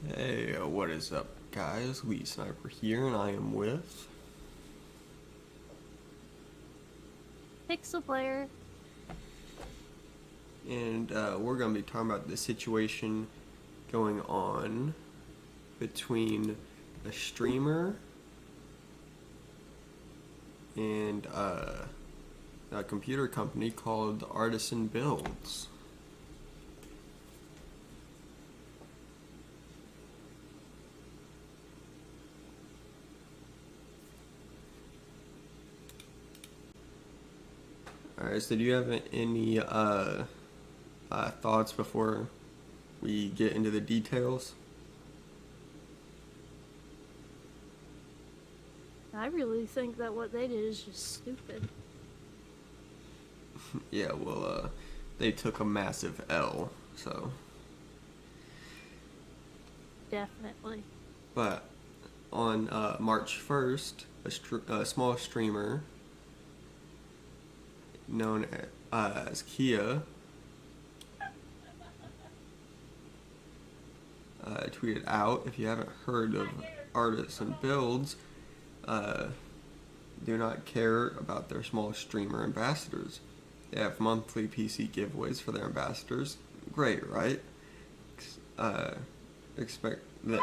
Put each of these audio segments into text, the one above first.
Hey, what is up, guys? Lee Sniper here, and I am with. Pixel player. And we're going to be talking about the situation going on between a streamer and a computer company called Artesian Builds. Alright, so do you have any thoughts before we get into the details? I really think that what they did is just stupid. Yeah, well, they took a massive L, so. Definitely. But on March 1st, a small streamer known as Kia tweeted out, if you haven't heard of Artisan Builds, do not care about their small streamer ambassadors. They have monthly PC giveaways for their ambassadors. Great, right? Expect that.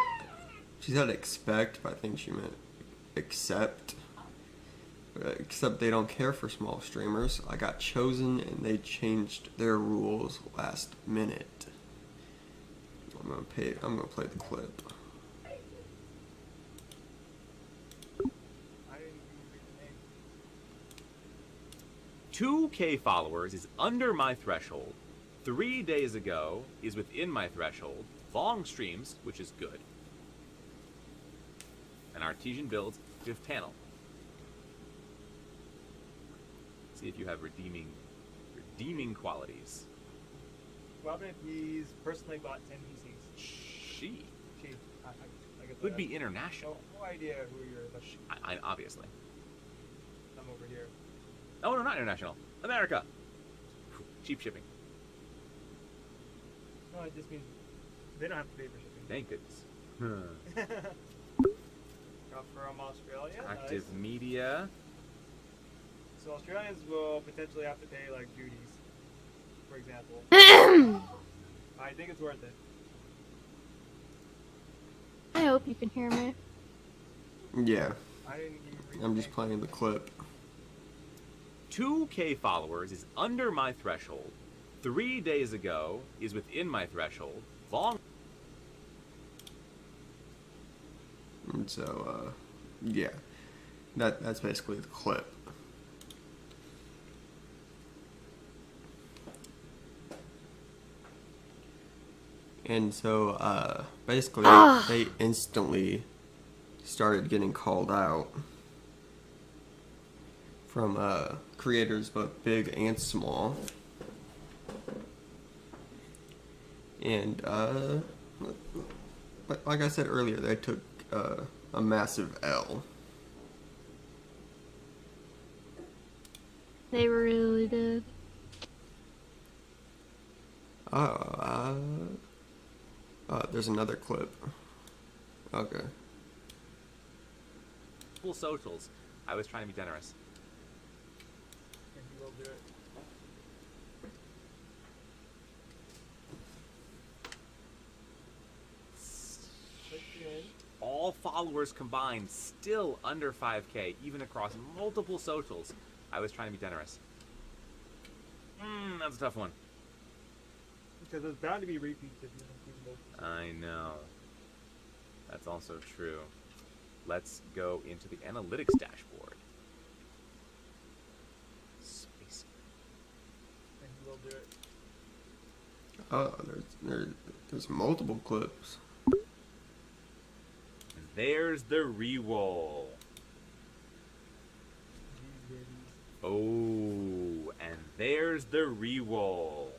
She said expect, but I think she meant accept. Except they don't care for small streamers. I got chosen and they changed their rules last minute. I'm gonna play the clip. 2K followers is under my threshold. 3 days ago is within my threshold. Long streams, which is good. And Artesian Builds, 5th panel. See if you have redeeming qualities. Robin, he's personally bought 10 PCs. She I get could that. be international. No idea who you're. I obviously. I'm over here. Oh no, not international. America. Cheap shipping. No, it just means they don't have to pay for shipping. Thank goodness. From Australia. Active Nice. media. So Australians will potentially have to pay like duties, for example. I think it's worth it. I hope you can hear me. Yeah, I didn't even read I'm the just name. playing the clip. 2K followers is under my threshold. 3 days ago is within my threshold. Long. And so, yeah, that's basically the clip. And so, basically, they instantly started getting called out from creators both big and small. And, but like I said earlier, they took a massive L. They really did. There's another clip. Okay. Full socials. I was trying to be generous. And he will do it. All followers combined still under 5K, even across multiple socials. I was trying to be generous. That's a tough one. Because there's bound to be repeats if you include both. I know. That's also true. Let's go into the analytics dashboard. Space. And he will do it. Oh, there's multiple clips. There's the reroll. These babies. Oh, and there's the reroll.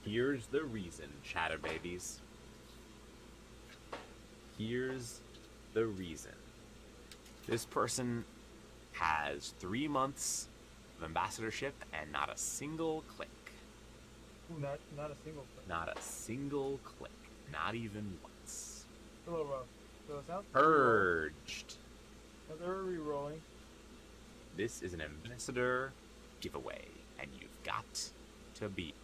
Here's the reason, chatterbabies. Here's the reason. This person has 3 months of ambassadorship and not a single click. Ooh, not a single clip. Not a single click. Not even once. It's a little rough. So it sounds Purged. Now they're re-rolling. This is an ambassador giveaway, and you've got to be.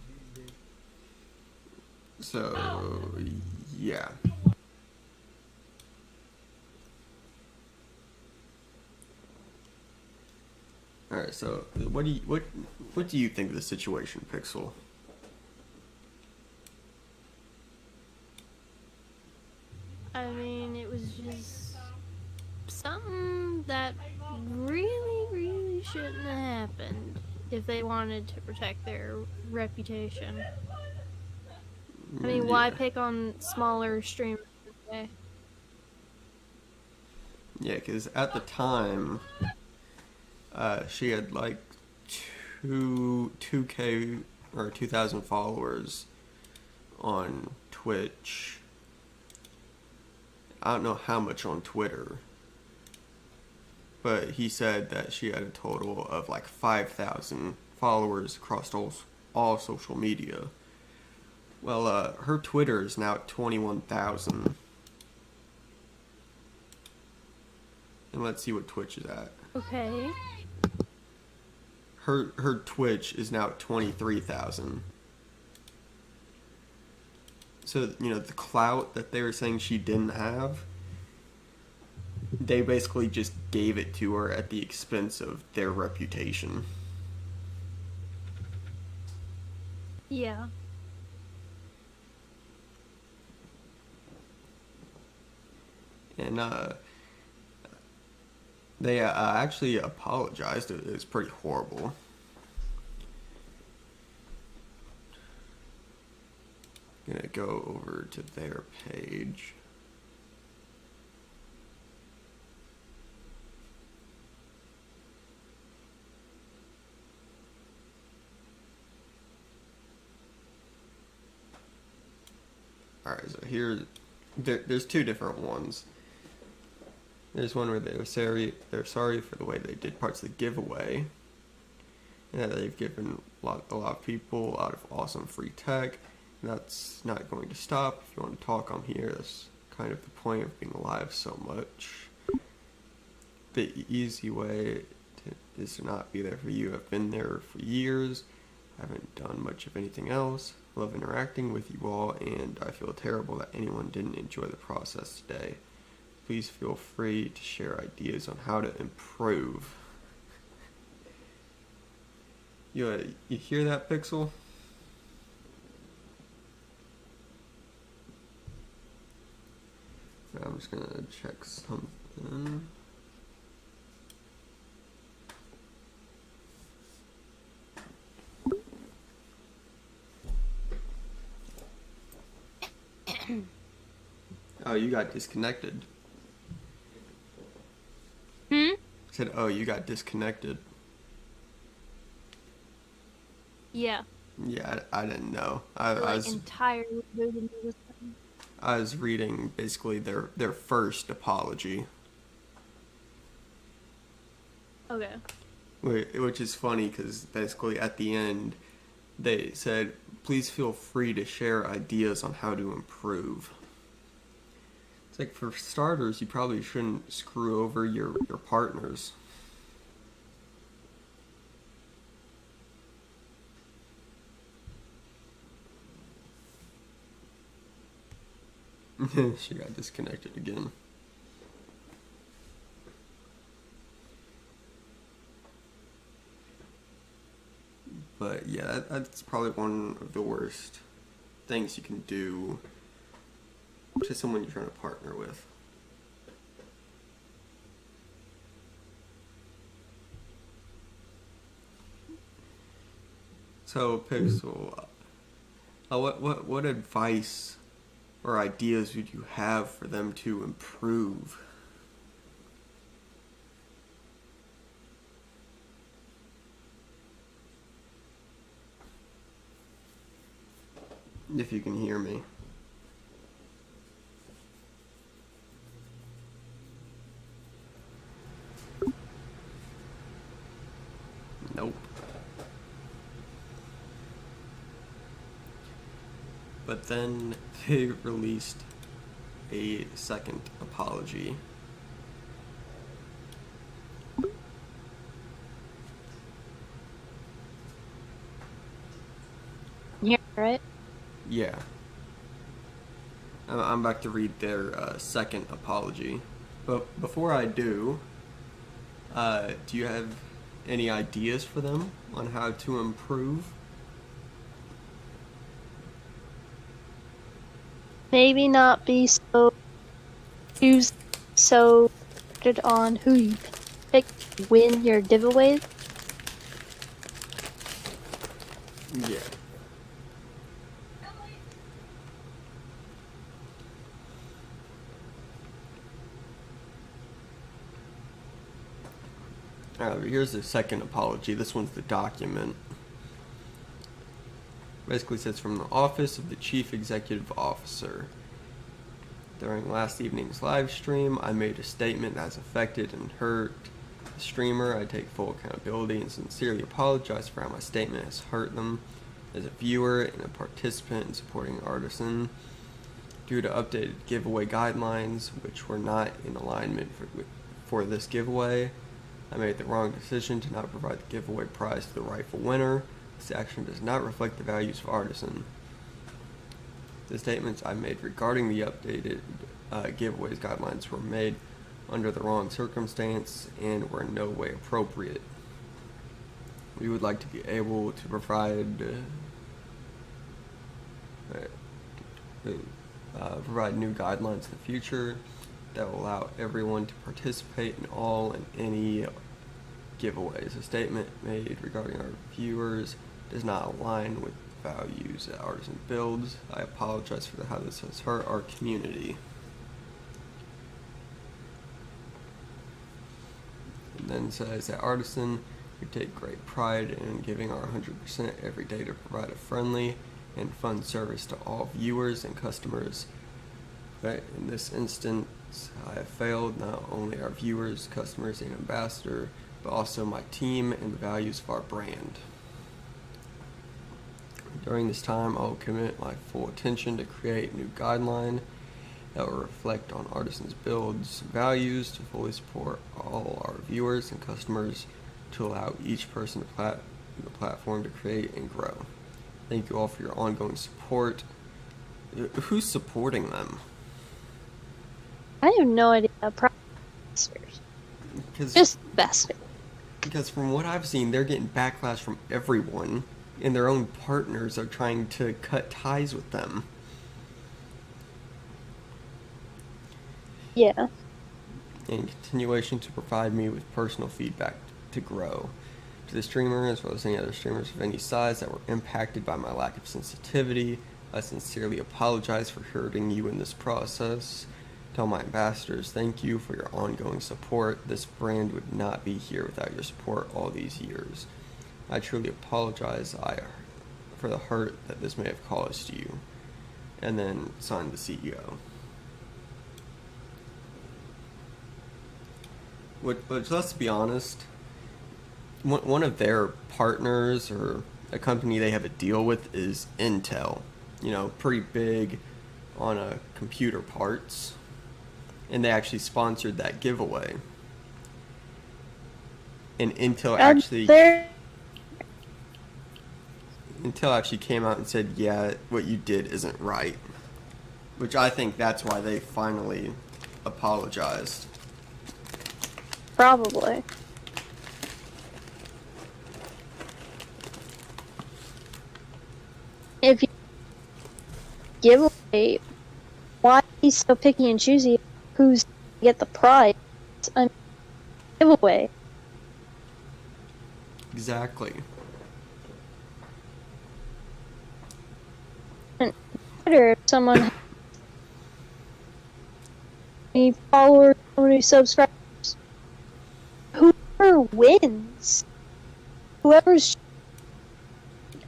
These days. So, yeah. All right. So, what do you think of the situation, Pixel? I mean, it was just something that really shouldn't have happened if they wanted to protect their reputation. I mean, why Yeah. pick on smaller streamers? Okay? Yeah, because at the time, she had like 2K or 2,000 followers on Twitch. I don't know how much on Twitter, but he said that she had a total of like 5,000 followers across all social media. Well, her Twitter is now at 21,000. And let's see what Twitch is at. Okay. Her Twitch is now at 23,000. So, you know, the clout that they were saying she didn't have, they basically just gave it to her at the expense of their reputation. Yeah. And they actually apologized. It was pretty horrible. Gonna go over to their page. Alright, so there's two different ones. There's one where they're sorry for the way they did parts of the giveaway. And that they've given a lot of people a lot of awesome free tech. And that's not going to stop. If you want to talk, I'm here. That's kind of the point of being alive so much. The easy way is to not be there for you. I've been there for years. I haven't done much of anything else. I love interacting with you all, and I feel terrible that anyone didn't enjoy the process today. Please feel free to share ideas on how to improve. You hear that, Pixel? I'm just gonna check something. Oh, you got disconnected. Hmm? Said, oh, you got disconnected. Yeah. Yeah, I didn't know. They're, like, entirely booted me this time. I was reading basically their first apology. Okay. Which is funny because basically at the end they said, please feel free to share ideas on how to improve. It's like, for starters, you probably shouldn't screw over your partners. She got disconnected again. But yeah, that's probably one of the worst things you can do to someone you're trying to partner with. So, Pixel, what advice or ideas would you have for them to improve? If you can hear me. Nope. But then they released a second apology. Yeah, right? Yeah. I'm about to read their second apology. But before I do you have any ideas for them on how to improve? Maybe not be so used so on who you pick to win your giveaways. Yeah. Here's the second apology. This one's the document. Basically says, from the office of the Chief Executive Officer. During last evening's live stream, I made a statement that has affected and hurt the streamer. I take full accountability and sincerely apologize for how my statement has hurt them as a viewer and a participant in supporting Artisan. Due to updated giveaway guidelines, which were not in alignment for this giveaway, I made the wrong decision to not provide the giveaway prize to the rightful winner. This action does not reflect the values of Artisan. The statements I made regarding the updated giveaways guidelines were made under the wrong circumstance and were in no way appropriate. We would like to be able to provide new guidelines in the future that will allow everyone to participate in all and any giveaways. A statement made regarding our viewers does not align with values at Artesian Builds. I apologize for how this has hurt our community. And then says, at Artisan, we take great pride in giving our 100% every day to provide a friendly and fun service to all viewers and customers. But in this instance, I have failed not only our viewers, customers, and ambassador, but also my team and the values of our brand. During this time, I will commit my full attention to create a new guideline that will reflect on Artisan Builds' values to fully support all our viewers and customers, to allow each person the platform to create and grow. Thank you all for your ongoing support. Who's supporting them? I have no idea. Just investors. Because from what I've seen, they're getting backlash from everyone, and their own partners are trying to cut ties with them. Yeah. In continuation to provide me with personal feedback to grow. To the streamer, as well as any other streamers of any size that were impacted by my lack of sensitivity, I sincerely apologize for hurting you in this process. Tell my ambassadors, thank you for your ongoing support. This brand would not be here without your support all these years. I truly apologize for the hurt that this may have caused you. And then signed the CEO. Which, let's be honest, one of their partners or a company they have a deal with is Intel. You know, pretty big on computer parts. And they actually sponsored that giveaway. And Intel actually came out and said, yeah, what you did isn't right. Which I think that's why they finally apologized. Probably. If you give away, why be so picky and choosy who's to get the prize? I mean, giveaway. Exactly. And Twitter, if someone has any followers, how many subscribers, whoever wins, whoever's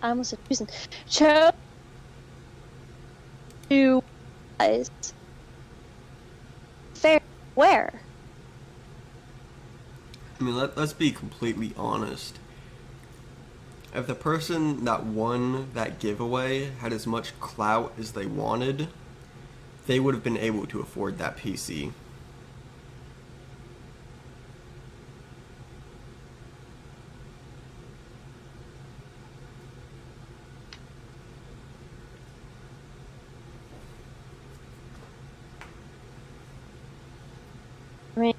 I almost said chosen, chose to fair where? I mean, let's be completely honest. If the person that won that giveaway had as much clout as they wanted, they would have been able to afford that PC. I mean,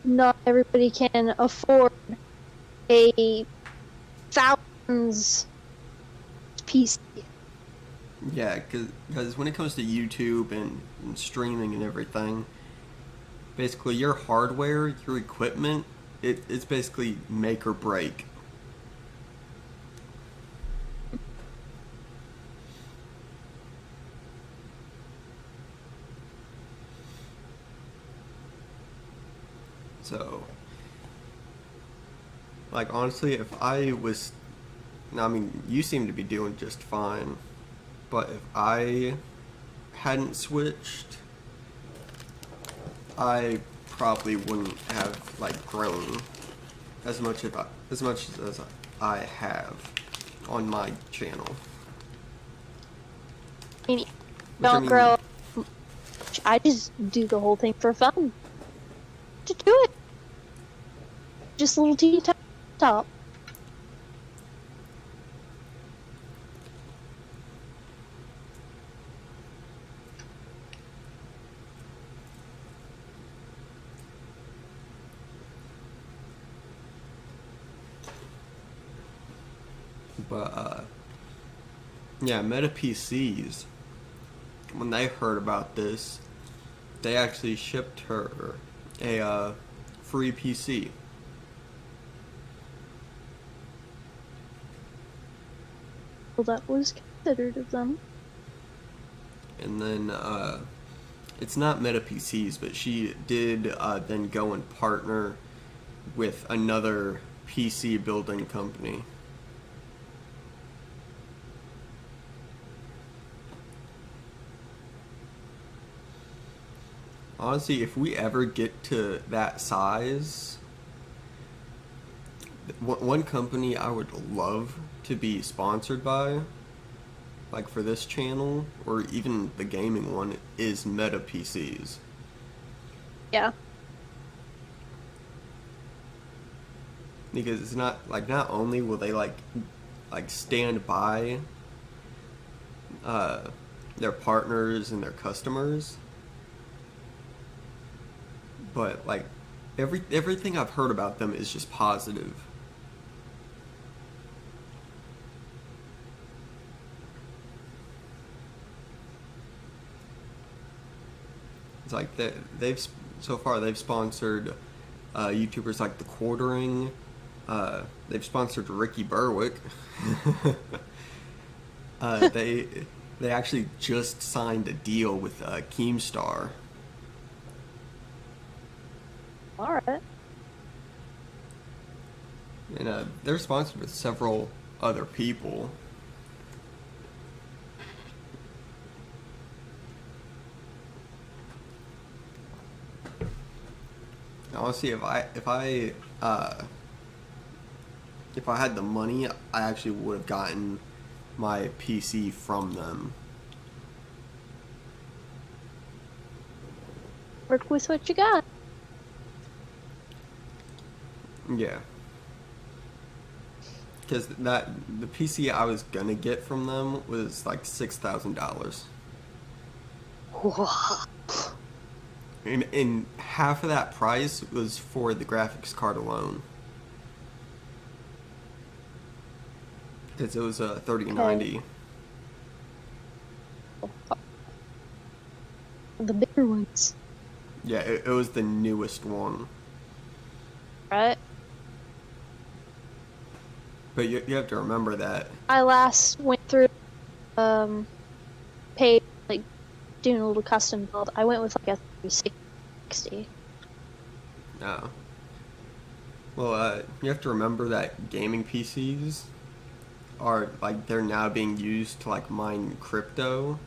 not everybody can afford a thousands PC. Yeah, because when it comes to YouTube and streaming and everything, basically your hardware, your equipment, it's basically make or break. So, like, honestly, if I was, I mean, you seem to be doing just fine, but if I hadn't switched, I probably wouldn't have like grown as much as I have on my channel. I mean, Which, don't grow up. I just do the whole thing for fun. Just do it. Just a little teeny top. But yeah, Meta PCs. When they heard about this, they actually shipped her a free PC. Well, that was considered of them. And then it's not Meta PCs, but she did then go and partner with another PC building company. Honestly, if we ever get to that size, one company I would love to be sponsored by, like for this channel, or even the gaming one, is Meta PCs. Yeah. Because it's not, like, not only will they like stand by their partners and their customers, but like everything I've heard about them is just positive. It's like they've so far they've sponsored YouTubers like The Quartering. They've sponsored Ricky Berwick. They actually just signed a deal with Keemstar. All right. And they're sponsored with several other people. Honestly, if I had the money, I actually would have gotten my PC from them. Work with what you got. Yeah. Because the PC I was gonna get from them was like $6,000. And half of that price was for the graphics card alone. Because it was a 3090. The bigger ones. Yeah, it was the newest one. Right? But you have to remember that. I last went through, paid, like, doing a little custom build. I went with, like, a 360. No. Well, you have to remember that gaming PCs are, like, they're now being used to, like, mine crypto.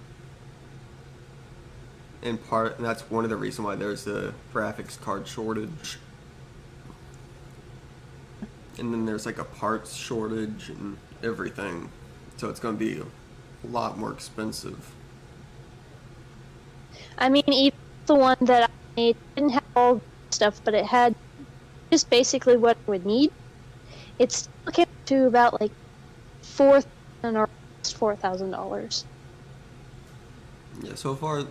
And that's one of the reasons why there's a graphics card shortage. and then there's like a parts shortage and everything, so it's going to be a lot more expensive. I mean, even the one that I made didn't have all the stuff, but it had just basically what I would need. It still came to about like $4,000 or $4,000. Yeah, so far,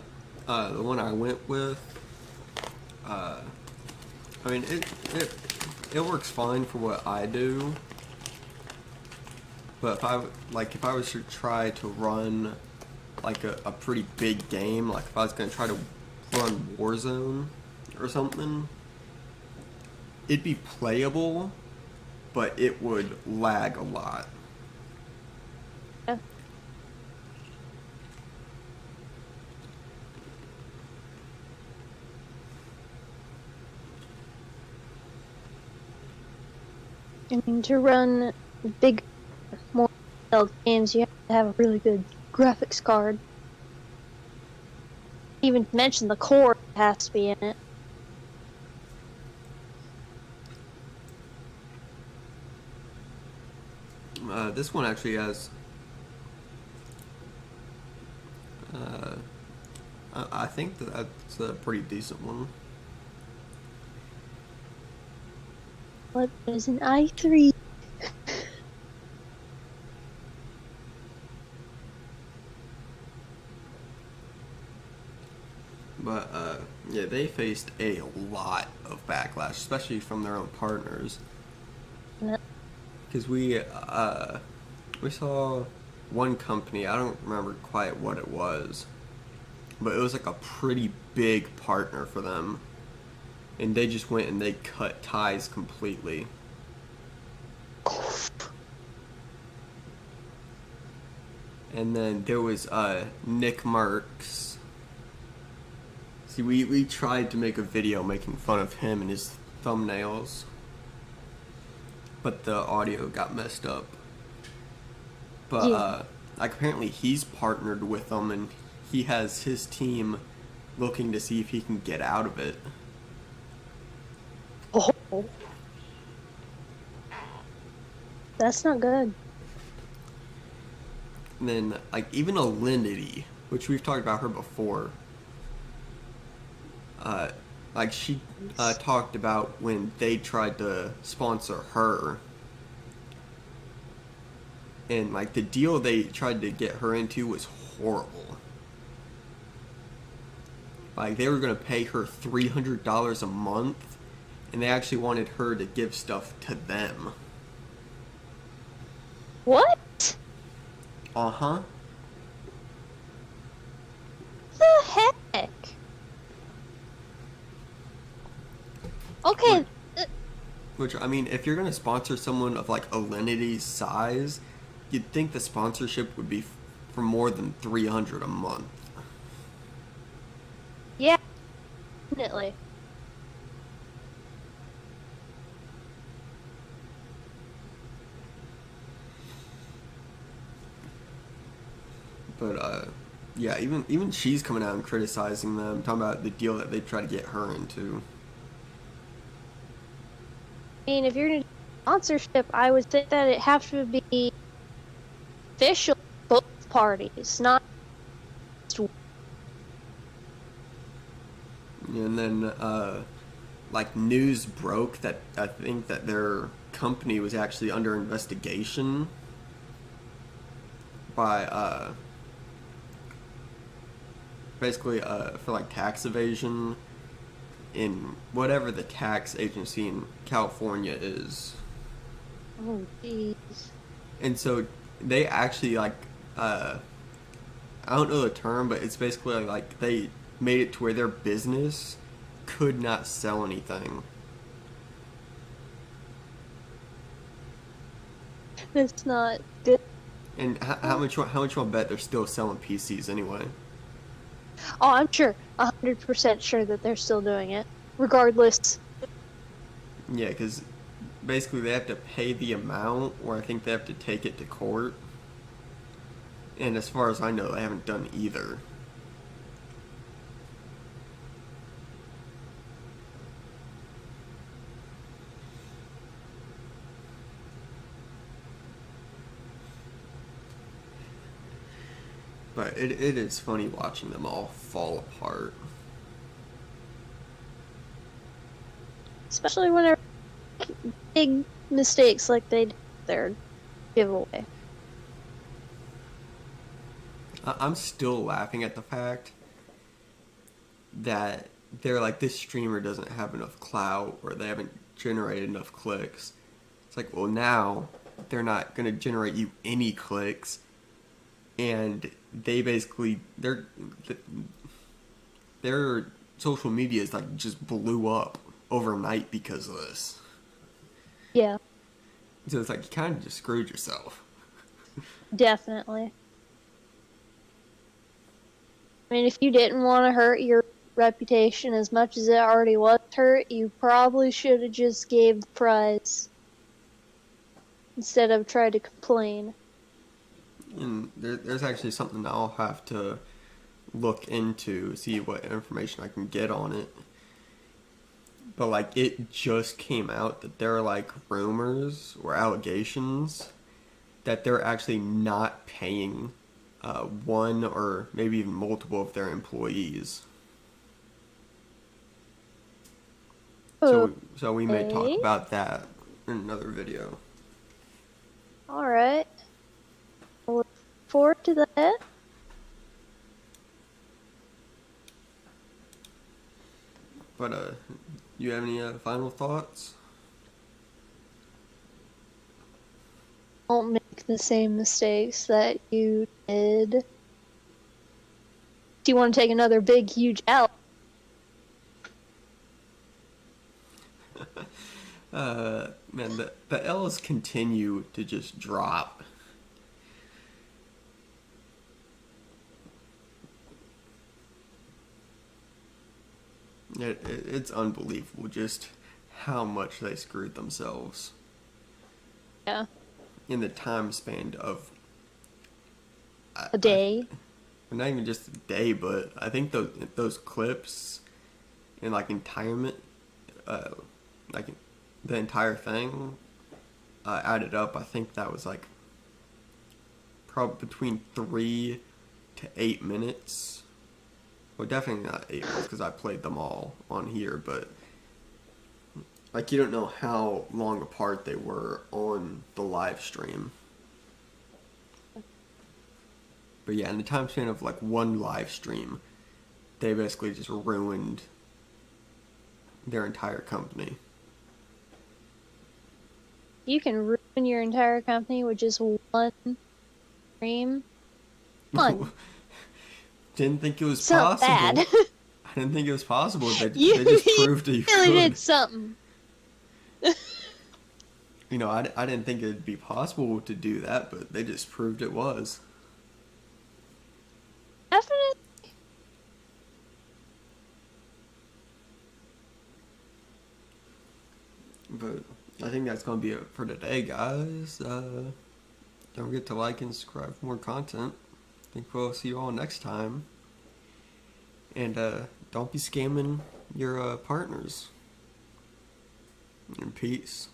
the one I went with, I mean, it works fine for what I do. But if I was to try to run like a pretty big game, like if I was gonna try to run Warzone or something, it'd be playable, but it would lag a lot. Yeah. I mean, to run big, more detailed games, you have to have a really good graphics card. Even to mention the core has to be in it. This one actually has. I think that's a pretty decent one. What is an i3? But yeah, they faced a lot of backlash, especially from their own partners. Because we saw one company, I don't remember quite what it was, but it was like a pretty big partner for them, and they just went and they cut ties completely. And then there was Nick Marks. See, we tried to make a video making fun of him and his thumbnails, but the audio got messed up. But Yeah. like apparently he's partnered with them, and he has his team looking to see if he can get out of it. Oh. That's not good. And then like even Alinity, which we've talked about her before, like she talked about when they tried to sponsor her, and like the deal they tried to get her into was horrible. Like they were gonna pay her $300 a month, and they actually wanted her to give stuff to them. What Uh-huh. the heck? Okay, Which, I mean, if you're gonna sponsor someone of like Alinity's size, you'd think the sponsorship would be for more than $300 a month. yeah, definitely. But yeah, even she's coming out and criticizing them, talking about the deal that they try to get her into. I mean, if you're gonna do sponsorship, I would think that it have to be official both parties, not just And then like news broke that I think that their company was actually under investigation by basically for like tax evasion in whatever the tax agency in California is. Oh, jeez. And so they actually like I don't know the term, but it's basically like they made it to where their business could not sell anything. That's not good. And how much you want to bet they're still selling PCs anyway? Oh, I'm sure, 100% sure that they're still doing it, regardless. Yeah, because basically they have to pay the amount, or I think they have to take it to court. And as far as I know, they haven't done either. But it is funny watching them all fall apart. Especially whenever big mistakes like they did their giveaway. I'm still laughing at the fact that they're like, this streamer doesn't have enough clout or they haven't generated enough clicks. It's like, well, now they're not going to generate you any clicks, and they basically their social media is like just blew up overnight because of this. Yeah, So it's like you kind of just screwed yourself. definitely. I mean, if you didn't want to hurt your reputation as much as it already was hurt, you probably should have just gave the prize instead of trying to complain. And there's actually something I'll have to look into, see what information I can get on it. But like, it just came out that there are like rumors or allegations that they're actually not paying one or maybe even multiple of their employees. So we may talk Okay. about that in another video. Alright. I look forward to that. But you have any final thoughts? Don't make the same mistakes that you did. Do you want to take another big, huge L? Man, the L's continue to just drop. It's unbelievable just how much they screwed themselves Yeah. in the time span of A day. not even just a day, but I think those clips and like like the entire thing added up. I think that was like probably between 3 to 8 minutes. Well, definitely not 8 minutes because I played them all on here, but like you don't know how long apart they were on the live stream. But yeah, in the time span of like one live stream, they basically just ruined their entire company. You can ruin your entire company with just one stream. Fun. Didn't think it was It's not possible. bad. I didn't think it was possible. They You just proved that you really could. did something. You know, I didn't think it'd be possible to do that, but they just proved it was. Definitely. But I think that's going to be it for today, guys. Don't forget to like and subscribe for more content. I think we'll see you all next time. And don't be scamming your partners. And peace.